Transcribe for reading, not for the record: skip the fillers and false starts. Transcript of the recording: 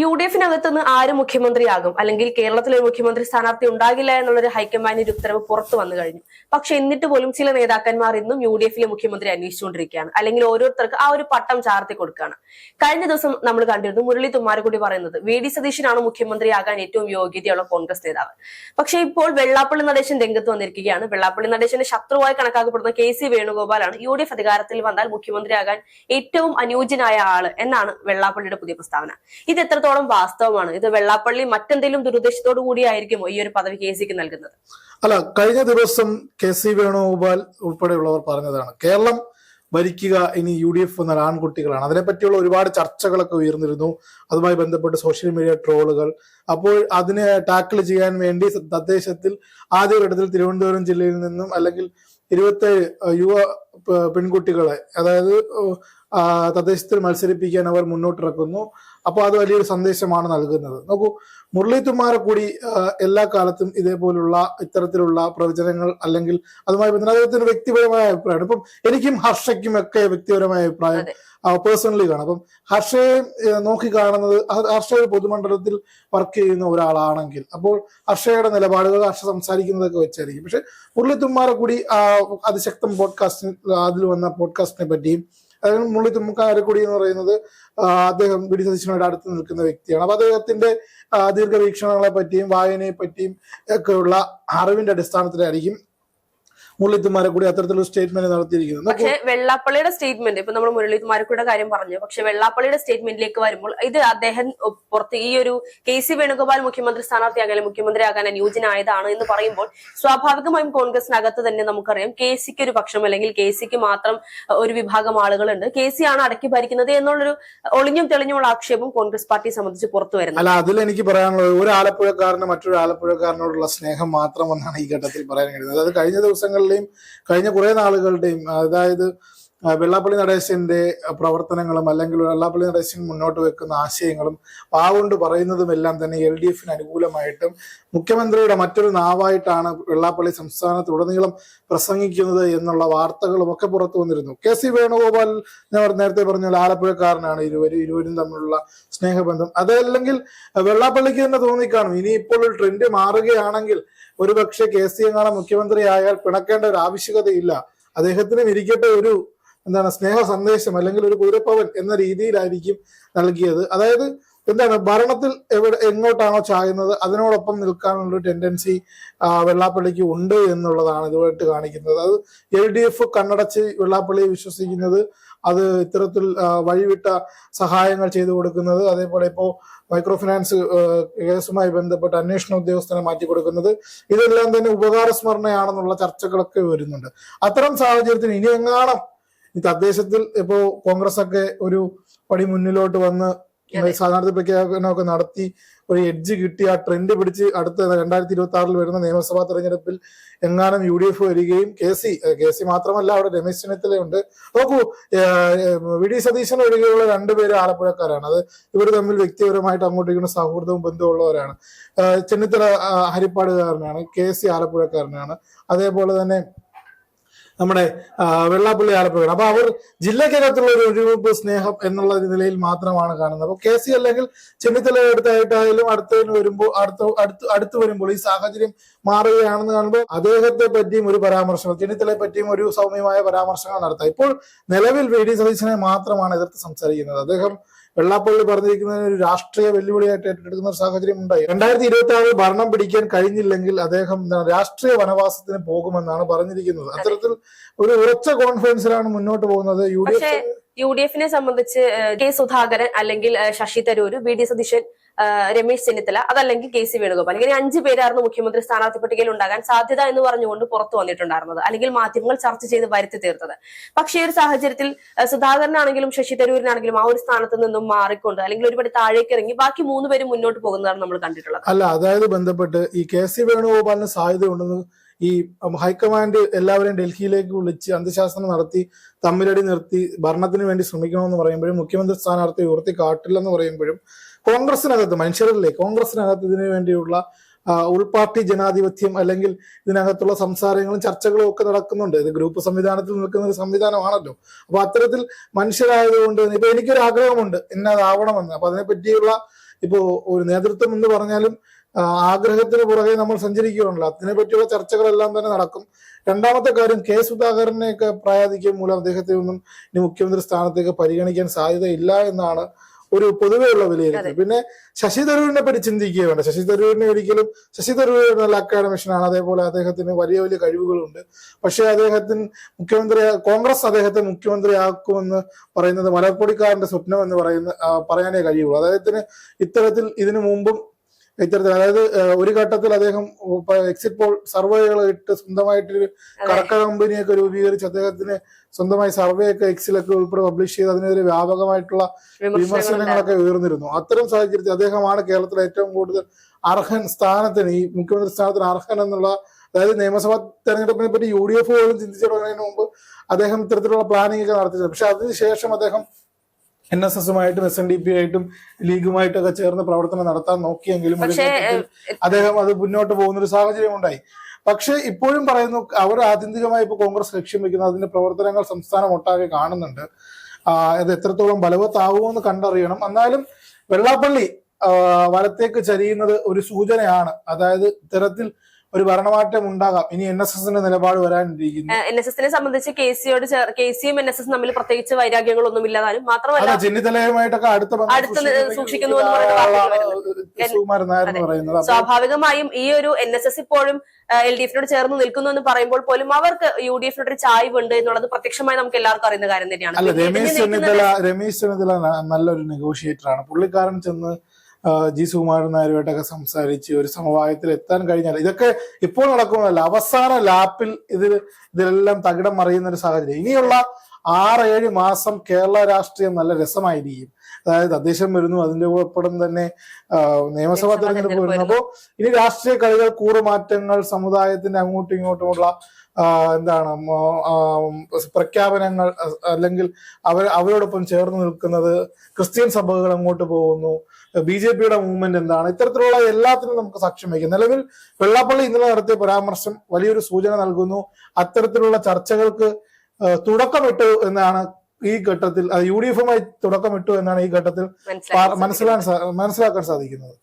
UDF-നകത്ത് നിന്ന് ആര് മുഖ്യമന്ത്രിയാകും അല്ലെങ്കിൽ കേരളത്തിലെ ഒരു മുഖ്യമന്ത്രി സ്ഥാനാർത്ഥി ഉണ്ടാകില്ല എന്നുള്ളൊരു ഹൈക്കമാൻഡിന്റെ ഉത്തരവ് പുറത്തു വന്നു കഴിഞ്ഞു. പക്ഷെ എന്നിട്ട് പോലും ചില നേതാക്കന്മാർ ഇന്നും UDF-ലെ മുഖ്യമന്ത്രി അന്വേഷിച്ചുകൊണ്ടിരിക്കുകയാണ്, അല്ലെങ്കിൽ ഓരോരുത്തർക്ക് ആ ഒരു പട്ടം ചാർത്തി കൊടുക്കുകയാണ്. കഴിഞ്ഞ ദിവസം നമ്മൾ കണ്ടിരുന്നു മുരളി തുമ്മാരക്കുടി പറയുന്നത് VD സതീശനാണ് മുഖ്യമന്ത്രിയാകാൻ ഏറ്റവും യോഗ്യതയുള്ള കോൺഗ്രസ് നേതാവ്. പക്ഷെ ഇപ്പോൾ വെള്ളാപ്പള്ളി നടേശൻ രംഗത്ത് വന്നിരിക്കുകയാണ്. വെള്ളാപ്പള്ളി നടേശന്റെ ശത്രുവായി കണക്കാക്കപ്പെടുന്ന KC വേണുഗോപാലാണ് UDF അധികാരത്തിൽ വന്നാൽ മുഖ്യമന്ത്രിയാകാൻ ഏറ്റവും അനുയോജ്യനായ ആള് എന്നാണ് വെള്ളാപ്പള്ളിയുടെ പുതിയ പ്രസ്താവന. ഇത് എത്രത്തോളം വാസ്തവമാണ്? ഇത് വെള്ളാപ്പള്ളി മറ്റെന്തെങ്കിലും ദുരുദ്ദേശത്തോടു കൂടിയായിരിക്കുമോ ഈ ഒരു പദവി KCക്ക് നൽകുന്നത്? അല്ല, കഴിഞ്ഞ ദിവസം KC വേണുഗോപാൽ ഉൾപ്പെടെയുള്ളവർ പറഞ്ഞതാണ് കേരളം ഭരിക്കുക ഇനി UDF എന്ന ആൺകുട്ടികളാണ്. അതിനെപ്പറ്റിയുള്ള ഒരുപാട് ചർച്ചകളൊക്കെ ഉയർന്നിരുന്നു. അതുമായി ബന്ധപ്പെട്ട് സോഷ്യൽ മീഡിയ ട്രോളുകൾ. അപ്പോൾ അതിനെ ടാക്കിൾ ചെയ്യാൻ വേണ്ടി തദ്ദേശത്തിൽ ആദ്യഘട്ടത്തിൽ തിരുവനന്തപുരം ജില്ലയിൽ നിന്നും അല്ലെങ്കിൽ 27 യുവ പെൺകുട്ടികളെ, അതായത് തദ്ദേശത്തിൽ മത്സരിപ്പിക്കാൻ അവർ മുന്നോട്ടിറക്കുന്നു. അപ്പോൾ അത് വലിയൊരു സന്ദേശമാണ് നൽകുന്നത്. നോക്കൂ, മുരളി തുമ്മാരക്കുടി എല്ലാ കാലത്തും ഇതേപോലുള്ള ഇത്തരത്തിലുള്ള പ്രവചനങ്ങൾ അല്ലെങ്കിൽ അതുമായി ബന്ധപ്പെട്ട അദ്ദേഹത്തിന് വ്യക്തിപരമായ അഭിപ്രായമാണ്. ഇപ്പം എനിക്കും ഹർഷയ്ക്കും ഒക്കെ വ്യക്തിപരമായ അഭിപ്രായം പേഴ്സണലി കാണാം. അപ്പം ഹർഷയെ നോക്കി കാണുന്നത്, ഹർഷ ഒരു പൊതുമണ്ഡലത്തിൽ വർക്ക് ചെയ്യുന്ന ഒരാളാണെങ്കിൽ അപ്പോൾ ഹർഷയുടെ നിലപാടുകൾ ഹർഷ സംസാരിക്കുന്നതൊക്കെ വെച്ചായിരിക്കും. പക്ഷെ മുരളി തുമ്മാരക്കുടി അതിശക്തം പോഡ്കാസ്റ്റിൽ അതിൽ വന്ന പോഡ്കാസ്റ്റിനെ പറ്റിയും, അതായത് മുരളി തുമ്മാരക്കുടി എന്ന് പറയുന്നത് അദ്ദേഹം VD സതീശനോട് അടുത്ത് നിൽക്കുന്ന വ്യക്തിയാണ്. അപ്പൊ അദ്ദേഹത്തിന്റെ ദീർഘവീക്ഷണങ്ങളെ പറ്റിയും വായനയെ പറ്റിയും ഒക്കെയുള്ള അറിവിന്റെ അടിസ്ഥാനത്തിലായിരിക്കും മുരളി തുമ്മാരക്കുടി അത്തരത്തിലുള്ള സ്റ്റേറ്റ്മെന്റ് നടത്തിയിരിക്കുന്നത്. പക്ഷെ വെള്ളാപ്പള്ളിയുടെ സ്റ്റേറ്റ്മെന്റ്, ഇപ്പൊ നമ്മൾ മുരളി തുമ്മാരക്കുടിയുടെ കാര്യം പറഞ്ഞു, പക്ഷെ വെള്ളാപ്പള്ളിയുടെ സ്റ്റേറ്റ്മെന്റിലേക്ക് വരുമ്പോൾ ഇത് അദ്ദേഹം പുറത്ത് ഈ ഒരു KC വേണുഗോപാൽ മുഖ്യമന്ത്രി സ്ഥാനാർത്ഥിയാകാൻ മുഖ്യമന്ത്രിയാകാൻ അനുയോജ്യനായതാണ് എന്ന് പറയുമ്പോൾ സ്വാഭാവികമായും കോൺഗ്രസിനകത്ത് തന്നെ നമുക്കറിയാം KCക്ക് ഒരു പക്ഷം അല്ലെങ്കിൽ KCക്ക് മാത്രം ഒരു വിഭാഗം ആളുകളുണ്ട്, KC ആണ് അടക്കി ഭരിക്കുന്നത് എന്നുള്ളൊരു ഒളിഞ്ഞും തെളിഞ്ഞുമുള്ള ആക്ഷേപം കോൺഗ്രസ് പാർട്ടിയെ സംബന്ധിച്ച് പുറത്തു വരുന്നത്. അല്ല, അതിൽ എനിക്ക് പറയാനുള്ളത് ഒരു ആലപ്പുഴക്കാരന് മറ്റൊരു ആലപ്പുഴക്കാരനോടുള്ള സ്നേഹം മാത്രമെന്നാണ് ഈ ഘട്ടത്തിൽ പറയാൻ കഴിയുന്നത്. അതായത് കഴിഞ്ഞ ദിവസങ്ങളിൽ കഴിഞ്ഞ കുറെ നാളുകളുടെയും, അതായത് വെള്ളാപ്പള്ളി നടേശന്റെ പ്രവർത്തനങ്ങളും അല്ലെങ്കിൽ വെള്ളാപ്പള്ളി നടേശൻ മുന്നോട്ട് വെക്കുന്ന ആശയങ്ങളും കൊണ്ട് പറയുന്നതും എല്ലാം തന്നെ LDF-ന് അനുകൂലമായിട്ടും മുഖ്യമന്ത്രിയുടെ മറ്റൊരു നാവായിട്ടാണ് വെള്ളാപ്പള്ളി സംസ്ഥാനത്തുടനീളം പ്രസംഗിക്കുന്നത് എന്നുള്ള വാർത്തകളും ഒക്കെ പുറത്തു വന്നിരുന്നു. KC വേണുഗോപാൽ ഞാൻ നേരത്തെ പറഞ്ഞ ആലപ്പുഴക്കാരനാണ്. ഇരുവരും തമ്മിലുള്ള സ്നേഹബന്ധം അതല്ലെങ്കിൽ വെള്ളാപ്പള്ളിക്ക് തന്നെ തോന്നിക്കാണും ഇനി ഇപ്പോൾ ഒരു ട്രെൻഡ് മാറുകയാണെങ്കിൽ ഒരുപക്ഷെ KC എങ്ങാനും മുഖ്യമന്ത്രി ആയാൽ പിണക്കേണ്ട ഒരു ആവശ്യകതയില്ല, അദ്ദേഹത്തിനും ഇരിക്കട്ടെ ഒരു സ്നേഹ സന്ദേശം അല്ലെങ്കിൽ ഒരു കുതിരപ്പവൻ എന്ന രീതിയിലായിരിക്കും നൽകിയത്. അതായത് ഭരണത്തിൽ എങ്ങോട്ടാണോ ചായുന്നത് അതിനോടൊപ്പം നിൽക്കാനുള്ള ടെൻഡൻസി വെള്ളാപ്പള്ളിക്ക് ഉണ്ട് എന്നുള്ളതാണ് ഇതുമായിട്ട് കാണിക്കുന്നത്. അത് LDF കണ്ണടച്ച് വെള്ളാപ്പള്ളിയെ വിശ്വസിക്കുന്നത്, അത് ഇത്തരത്തിൽ വഴിവിട്ട സഹായങ്ങൾ ചെയ്തു കൊടുക്കുന്നത്, അതേപോലെ ഇപ്പോ മൈക്രോ ഫിനാൻസ് കേസുമായി ബന്ധപ്പെട്ട് അന്വേഷണ ഉദ്യോഗസ്ഥനെ മാറ്റി കൊടുക്കുന്നത്, ഇതെല്ലാം തന്നെ ഉപകാരസ്മരണയാണെന്നുള്ള ചർച്ചകളൊക്കെ വരുന്നുണ്ട്. അത്തരം സാഹചര്യത്തിൽ ഇനി എങ്ങാനും ഈ തദ്ദേശത്തിൽ ഇപ്പോ കോൺഗ്രസ് ഒക്കെ ഒരു പടി മുന്നിലോട്ട് വന്ന് സ്ഥാനാർത്ഥി പ്രഖ്യാപനമൊക്കെ നടത്തി ഒരു എഡ്ജ് കിട്ടി ആ ട്രെൻഡ് പിടിച്ച് അടുത്ത 2026 വരുന്ന നിയമസഭാ തെരഞ്ഞെടുപ്പിൽ എങ്ങാനും UDF വരികയും KC മാത്രമല്ല അവിടെ രമേശ് ചെന്നിത്തലയുണ്ട്. നോക്കൂ, VD സതീശൻ ഒഴികെയുള്ള 2 പേര് ആലപ്പുഴക്കാരാണ്. അത് ഇവർ തമ്മിൽ വ്യക്തിപരമായിട്ട് അങ്ങോട്ടേക്കുന്ന സൗഹൃദവും ബന്ധമുള്ളവരാണ്. ചെന്നിത്തല ഹരിപ്പാടുകാരനാണ്, KC ആലപ്പുഴക്കാരനാണ്, അതേപോലെ തന്നെ നമ്മുടെ വെള്ളാപ്പള്ളി ആലപ്പുഴ. അപ്പൊ അവർ ജില്ലക്കകത്തുള്ള ഒരു ഒഴിവെപ്പ് സ്നേഹം എന്നുള്ള നിലയിൽ മാത്രമാണ് കാണുന്നത്. അപ്പൊ KC അല്ലെങ്കിൽ ചെന്നിത്തല അടുത്തായിട്ടായാലും അടുത്ത് വരുമ്പോൾ ഈ സാഹചര്യം മാറുകയാണെന്ന് കാണുമ്പോൾ അദ്ദേഹത്തെ പറ്റിയും ഒരു പരാമർശം, ചെന്നിത്തലയെ പറ്റിയും ഒരു സൗമ്യമായ പരാമർശങ്ങൾ നടത്താം. ഇപ്പോൾ നിലവിൽ VD സതീശനെ മാത്രമാണ് എതിർത്ത് സംസാരിക്കുന്നത്. അദ്ദേഹം വെള്ളാപ്പള്ളി പറഞ്ഞിരിക്കുന്നതിന് ഒരു രാഷ്ട്രീയ വെല്ലുവിളിയായിട്ട് ഏറ്റെടുക്കുന്ന ഒരു സാഹചര്യം ഉണ്ടായി. 2026 ഭരണം പിടിക്കാൻ കഴിഞ്ഞില്ലെങ്കിൽ അദ്ദേഹം രാഷ്ട്രീയ വനവാസത്തിന് പോകുമെന്നാണ് പറഞ്ഞിരിക്കുന്നത്. അത്തരത്തിൽ ഒരു ഉറച്ച കോൺഫിഡൻസിലാണ് മുന്നോട്ട് പോകുന്നത് UDF-നെ സംബന്ധിച്ച് K സുധാകരൻ അല്ലെങ്കിൽ ശശി തരൂര്, VD സതീശൻ, രമേശ് ചെന്നിത്തല, അതല്ലെങ്കിൽ KC വേണുഗോപാൽ, ഇങ്ങനെ 5 പേരായിരുന്നു മുഖ്യമന്ത്രി സ്ഥാനാർത്ഥി പട്ടികയിൽ ഉണ്ടാകാൻ സാധ്യത എന്ന് പറഞ്ഞുകൊണ്ട് പുറത്തു വന്നിട്ടുണ്ടായിരുന്നത്, അല്ലെങ്കിൽ മാധ്യമങ്ങൾ ചർച്ച ചെയ്ത് വരുത്തി തീർത്തത്. പക്ഷേ ഈ ഒരു സാഹചര്യത്തിൽ സുധാകരനാണെങ്കിലും ശശി തരൂരിനാണെങ്കിലും ആ ഒരു സ്ഥാനത്ത് നിന്നും മാറിക്കൊണ്ട് അല്ലെങ്കിൽ ഒരുപടി താഴേക്ക് ഇറങ്ങി ബാക്കി 3 പേരും മുന്നോട്ട് പോകുന്നതാണ് നമ്മൾ കണ്ടിട്ടുള്ളത്. അല്ല, അതായത് ബന്ധപ്പെട്ട് ഈ KC വേണുഗോപാലിന് സാധ്യത ഉണ്ടെന്ന് ഈ ഹൈക്കമാൻഡ് എല്ലാവരെയും ഡൽഹിയിലേക്ക് വിളിച്ച് അന്ത്യശാസനം നടത്തി തമ്മിലടി നിർത്തി ഭരണത്തിന് വേണ്ടി ശ്രമിക്കണമെന്ന് പറയുമ്പോഴും മുഖ്യമന്ത്രി സ്ഥാനാർത്ഥി ഉയർത്തി കാട്ടില്ലെന്ന് പറയുമ്പോഴും കോൺഗ്രസിനകത്ത് മനുഷ്യരല്ലേ, കോൺഗ്രസിനകത്ത് ഇതിനു വേണ്ടിയുള്ള ഉൾപാർട്ടി ജനാധിപത്യം അല്ലെങ്കിൽ ഇതിനകത്തുള്ള സംസാരങ്ങളും ചർച്ചകളും ഒക്കെ നടക്കുന്നുണ്ട്. ഇത് ഗ്രൂപ്പ് സംവിധാനത്തിൽ നിൽക്കുന്ന ഒരു സംവിധാനമാണല്ലോ. അപ്പൊ അത്തരത്തിൽ മനുഷ്യരായതുകൊണ്ട് ഇപ്പൊ എനിക്കൊരു ആഗ്രഹമുണ്ട് ഇന്നതാവണമെന്ന്. അപ്പൊ അതിനെപ്പറ്റിയുള്ള ഇപ്പോ ഒരു നേതൃത്വം എന്ന് പറഞ്ഞാലും ആഗ്രഹത്തിന് പുറകെ നമ്മൾ സഞ്ചരിക്കുകയാണല്ലോ. അതിനെ പറ്റിയുള്ള ചർച്ചകളെല്ലാം തന്നെ നടക്കും. രണ്ടാമത്തെ കാര്യം, കെ സുധാകരനെയൊക്കെ പ്രായാധിക്യം മൂലം അദ്ദേഹത്തെ ഒന്നും ഇനി മുഖ്യമന്ത്രി സ്ഥാനത്തേക്ക് പരിഗണിക്കാൻ സാധ്യതയില്ല എന്നാണ് ഒരു പൊതുവെയുള്ള വിലയിരുത്തൽ. പിന്നെ ശശി തരൂരിനെ പറ്റി ചിന്തിക്കുക വേണ്ട. ശശി തരൂർ നല്ല അക്കാഡമിഷ്യനാണ്, അതേപോലെ അദ്ദേഹത്തിന് വലിയ വലിയ കഴിവുകളുണ്ട്. പക്ഷെ കോൺഗ്രസ് അദ്ദേഹത്തെ മുഖ്യമന്ത്രിയാക്കുമെന്ന് പറയുന്നത് മലർപ്പൊടിക്കാരന്റെ സ്വപ്നം എന്ന് പറയാനേ കഴിയുള്ളൂ. അദ്ദേഹത്തിന് ഇതിനു മുമ്പും അതായത് ഒരു ഘട്ടത്തിൽ അദ്ദേഹം എക്സിറ്റ് പോൾ സർവേകൾ ഇട്ട് സ്വന്തമായിട്ടൊരു കറക്ക കമ്പനിയൊക്കെ രൂപീകരിച്ച് അദ്ദേഹത്തിന് സ്വന്തമായി സർവേ ഒക്കെ എക്സിലൊക്കെ ഉൾപ്പെടെ പബ്ലിഷ് ചെയ്ത് അതിനെതിരെ വ്യാപകമായിട്ടുള്ള വിമർശനങ്ങളൊക്കെ ഉയർന്നിരുന്നു. അത്തരം സാഹചര്യത്തിൽ അദ്ദേഹമാണ് കേരളത്തിലെ ഏറ്റവും കൂടുതൽ ഈ മുഖ്യമന്ത്രി സ്ഥാനത്തിന് അർഹൻ എന്നുള്ള, അതായത് നിയമസഭാ തെരഞ്ഞെടുപ്പിനെ പറ്റി UDF പോലും ചിന്തിച്ചു തുടങ്ങുന്നതിന് മുമ്പ് അദ്ദേഹം ഇത്തരത്തിലുള്ള പ്ലാനിംഗ് ഒക്കെ നടത്തിയത്. പക്ഷെ അതിനുശേഷം അദ്ദേഹം NSSുമായിട്ടും SNDP ആയിട്ടും ലീഗുമായിട്ടൊക്കെ ചേർന്ന് പ്രവർത്തനം നടത്താൻ നോക്കിയെങ്കിലും അദ്ദേഹം അത് മുന്നോട്ട് പോകുന്ന ഒരു സാഹചര്യം ഉണ്ടായി. പക്ഷെ ഇപ്പോഴും പറയുന്നു, അവർ ആത്യന്തികമായി ഇപ്പൊ കോൺഗ്രസ് ലക്ഷ്യം വെക്കുന്നത് അതിന്റെ പ്രവർത്തനങ്ങൾ സംസ്ഥാനം ഒട്ടാകെ കാണുന്നുണ്ട്. അത് എത്രത്തോളം ബലവത്താവുമെന്ന് കണ്ടറിയണം. എന്നാലും വെള്ളാപ്പള്ളി വലത്തേക്ക് ചരിയുന്നത് ഒരു സൂചനയാണ്. അതായത് ഇത്തരത്തിൽ ഒരു ഭരണമാറ്റം ഉണ്ടാകാം. ഇനി NSSന്റെ നിലപാട് വരാനിരിക്കുന്നു. NSSനെ സംബന്ധിച്ച് KCയും NSS തമ്മിൽ പ്രത്യേകിച്ച് വൈരാഗ്യങ്ങളൊന്നും ഇല്ലാതാനും മാത്രമല്ല ചെന്നിത്തലയുമായിട്ടൊക്കെ അടുത്ത് സൂക്ഷിക്കുന്നു സുകുമാരൻ നായർ എന്ന് പറയുന്നത്. സ്വാഭാവികമായും ഈ ഒരു NSS ഇപ്പോഴും LDFനോട് ചേർന്ന് നിൽക്കുന്നു എന്ന് പറയുമ്പോൾ പോലും അവർക്ക് UDFനോട് ഒരു ചായ്വുണ്ട് എന്നുള്ളത് പ്രത്യക്ഷമായി നമുക്ക് എല്ലാവർക്കും അറിയുന്ന കാര്യം തന്നെയാണ്. അല്ല, രമേശ് ചെന്നിത്തല നല്ലൊരു നെഗോഷിയേറ്റർ ആണ്. പുള്ളിക്കാരൻ ചെന്ന് G. സുകുമാരൻ നായരുമായിട്ടൊക്കെ സംസാരിച്ച് ഒരു സമവായത്തിൽ എത്താൻ കഴിഞ്ഞാൽ ഇതൊക്കെ ഇപ്പോൾ നടക്കുന്നതല്ല, അവസാന ലാപ്പിൽ ഇതിലെല്ലാം തകിടം മറിയുന്ന ഒരു സാഹചര്യം. ഇനിയുള്ള 6-7 മാസം കേരള രാഷ്ട്രീയം നല്ല രസമായിരിക്കും. അതായത് തദ്ദേശം വരുന്നു, അതിന്റെ ഒപ്പം തന്നെ നിയമസഭാ തെരഞ്ഞെടുപ്പ് വരുന്നു. അപ്പോൾ ഇനി രാഷ്ട്രീയ കളികൾ, കൂറുമാറ്റങ്ങൾ, സമുദായത്തിന്റെ അങ്ങോട്ടും ഇങ്ങോട്ടുമുള്ള പ്രഖ്യാപനങ്ങൾ, അല്ലെങ്കിൽ അവരോടൊപ്പം ചേർന്ന് നിൽക്കുന്നത് ക്രിസ്ത്യൻ സഭകൾ അങ്ങോട്ട് പോകുന്നു, BJPയുടെ മൂവ്മെന്റ് എന്താണ്, ഇത്തരത്തിലുള്ള എല്ലാത്തിനും നമുക്ക് സാക്ഷ്യം വയ്ക്കും. നിലവിൽ വെള്ളാപ്പള്ളി ഇന്നലെ നടത്തിയ പരാമർശം വലിയൊരു സൂചന നൽകുന്നു. അത്തരത്തിലുള്ള ചർച്ചകൾക്ക് തുടക്കമിട്ടു എന്നാണ് ഈ ഘട്ടത്തിൽ, UDFുമായി തുടക്കമിട്ടു എന്നാണ് ഈ ഘട്ടത്തിൽ മനസ്സിലാക്കാൻ സാധിക്കുന്നത്.